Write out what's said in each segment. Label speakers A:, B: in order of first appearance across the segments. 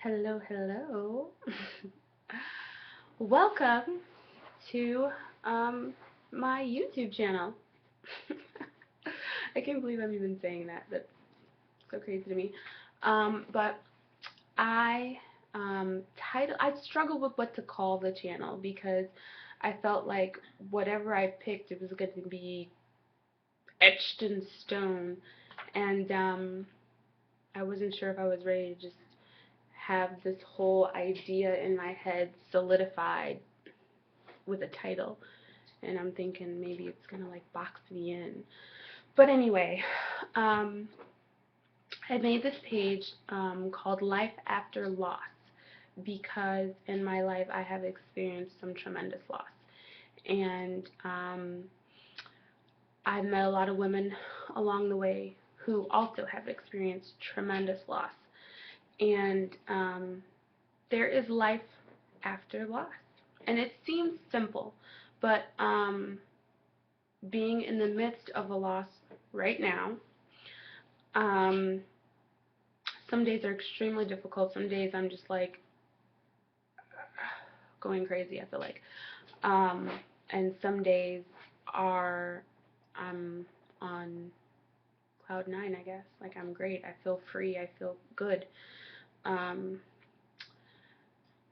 A: Hello, hello. Welcome to my YouTube channel. I can't believe I'm even saying that. That's so crazy to me. But I I struggled with what to call the channel because I felt like whatever I picked, it was going to be etched in stone, and I wasn't sure if I was ready to just have this whole idea in my head solidified with a title, and I'm thinking maybe it's gonna like box me in. But anyway, um, I made this page called Life After Loss because in my life I have experienced some tremendous loss, and I've met a lot of women along the way who also have experienced tremendous loss, and there is life after loss, and it seems simple, but being in the midst of a loss right now. Um, some days are extremely difficult. Some days I'm just like going crazy, I feel like. Um, and some days are I'm on cloud nine, I guess. Like I'm great. I feel free. I feel good. Um,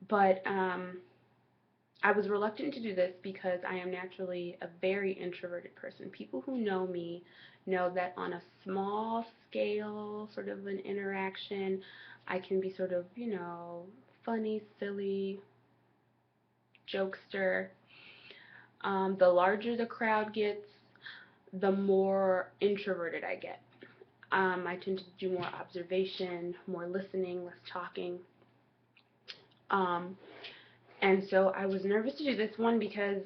A: but I was reluctant to do this because I am naturally a very introverted person. People who know me know that on a small scale, sort of an interaction, I can be sort of, funny, silly, jokester. The larger the crowd gets, the more introverted I get. I tend to do more observation, more listening, less talking. Um, and so I was nervous to do this one because,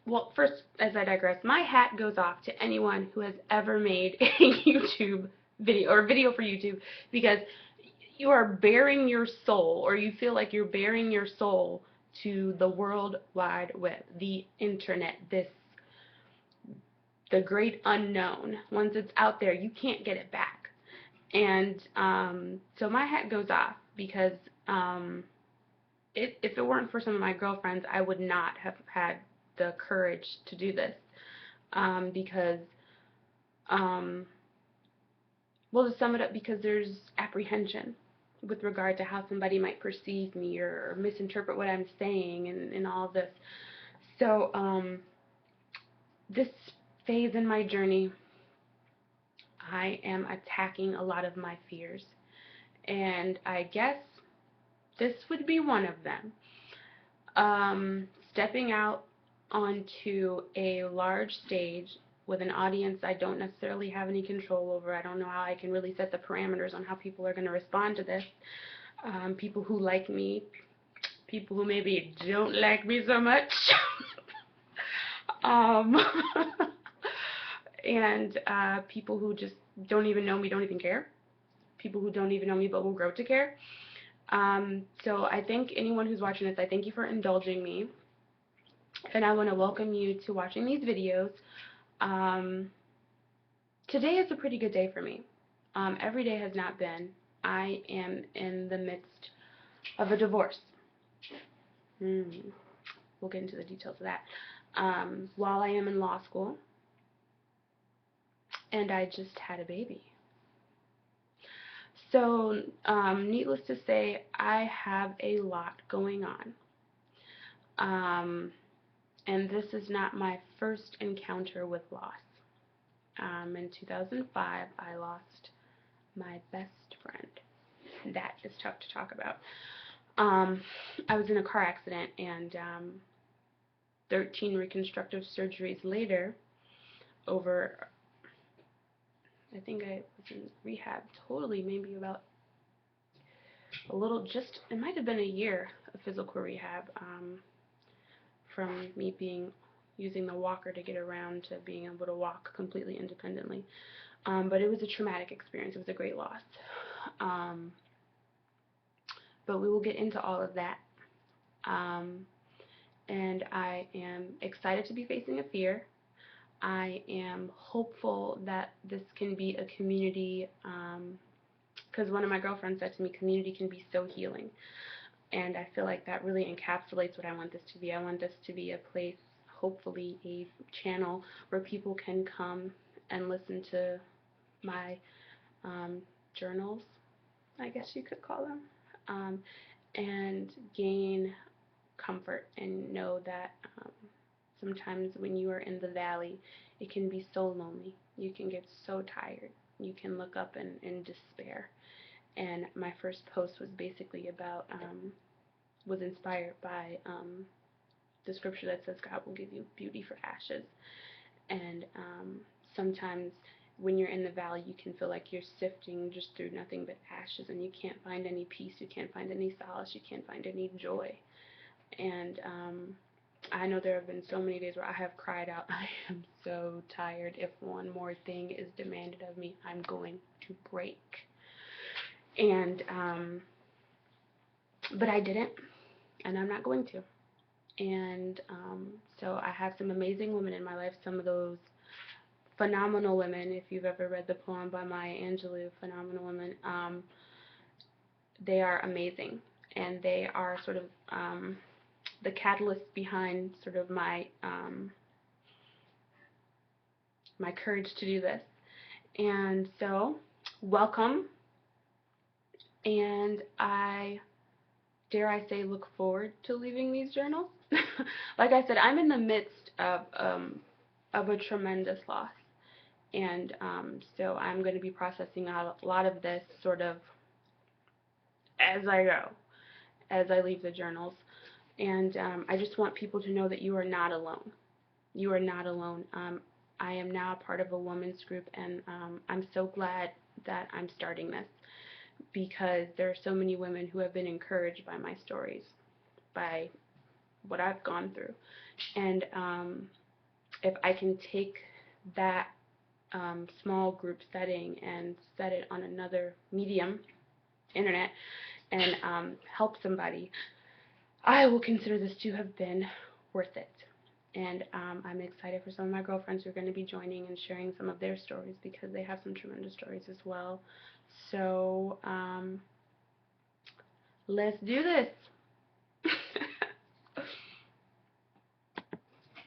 A: well, first, as I digress, my hat goes off to anyone who has ever made a YouTube video or video for YouTube, because you are bearing your soul, or you feel like you're bearing your soul to the World Wide Web, the internet, the great unknown. Once it's out there, you can't get it back. And so my hat goes off because if it weren't for some of my girlfriends, I would not have had the courage to do this. Because, um, well, to sum it up, because there's apprehension with regard to how somebody might perceive me or misinterpret what I'm saying and all of this. So, this phase in my journey, I am attacking a lot of my fears. And I guess this would be one of them. Stepping out onto a large stage with an audience I don't necessarily have any control over. I don't know how I can really set the parameters on how people are going to respond to this. People who like me, people who maybe don't like me so much. um, and people who just don't even know me, don't even care. People who don't even know me but will grow to care. So I thank anyone who's watching this. I thank you for indulging me, and I want to welcome you to watching these videos. Um, Today is a pretty good day for me. Every day has not been. I am in the midst of a divorce. Hmm. We'll get into the details of that. While I am in law school, and I just had a baby. So, needless to say, I have a lot going on. Um, and this is not my first encounter with loss. In 2005, I lost my best friend. That is tough to talk about. Um, I was in a car accident, and 13 reconstructive surgeries later, over, I think I was in rehab totally, maybe about a little, just, it might have been a year of physical rehab, from me using the walker to get around to being able to walk completely independently. But it was a traumatic experience. It was a great loss. Um, but we will get into all of that. Um, and I am excited to be facing a fear. I am hopeful that this can be a community because one of my girlfriends said to me, community can be so healing. And I feel like that really encapsulates what I want this to be. I want this to be a place, hopefully a channel, where people can come and listen to my journals, I guess you could call them, and gain comfort and know that sometimes when you are in the valley, it can be so lonely. You can get so tired. You can look up in despair. And my first post was basically about, was inspired by the scripture that says God will give you beauty for ashes. And sometimes when you're in the valley, you can feel like you're sifting just through nothing but ashes, and you can't find any peace, you can't find any solace, you can't find any joy. And I know there have been so many days where I have cried out, I am so tired. If one more thing is demanded of me, I'm going to break. And, but I didn't, and I'm not going to. And so I have some amazing women in my life, some of those phenomenal women. If you've ever read the poem by Maya Angelou, Phenomenal Women, they are amazing. And they are sort of the catalyst behind sort of my courage to do this. And so, welcome. And I, dare I say, look forward to leaving these journals. Like I said, I'm in the midst of a tremendous loss. And so I'm going to be processing out a lot of this sort of as I go, as I leave the journals. And I just want people to know that you are not alone. You are not alone. I am now part of a women's group, and I'm so glad that I'm starting this, because there are so many women who have been encouraged by my stories, by what I've gone through. And if I can take that small group setting and set it on another medium, internet, and help somebody, I will consider this to have been worth it. And I'm excited for some of my girlfriends who are going to be joining and sharing some of their stories, because they have some tremendous stories as well. So let's do this.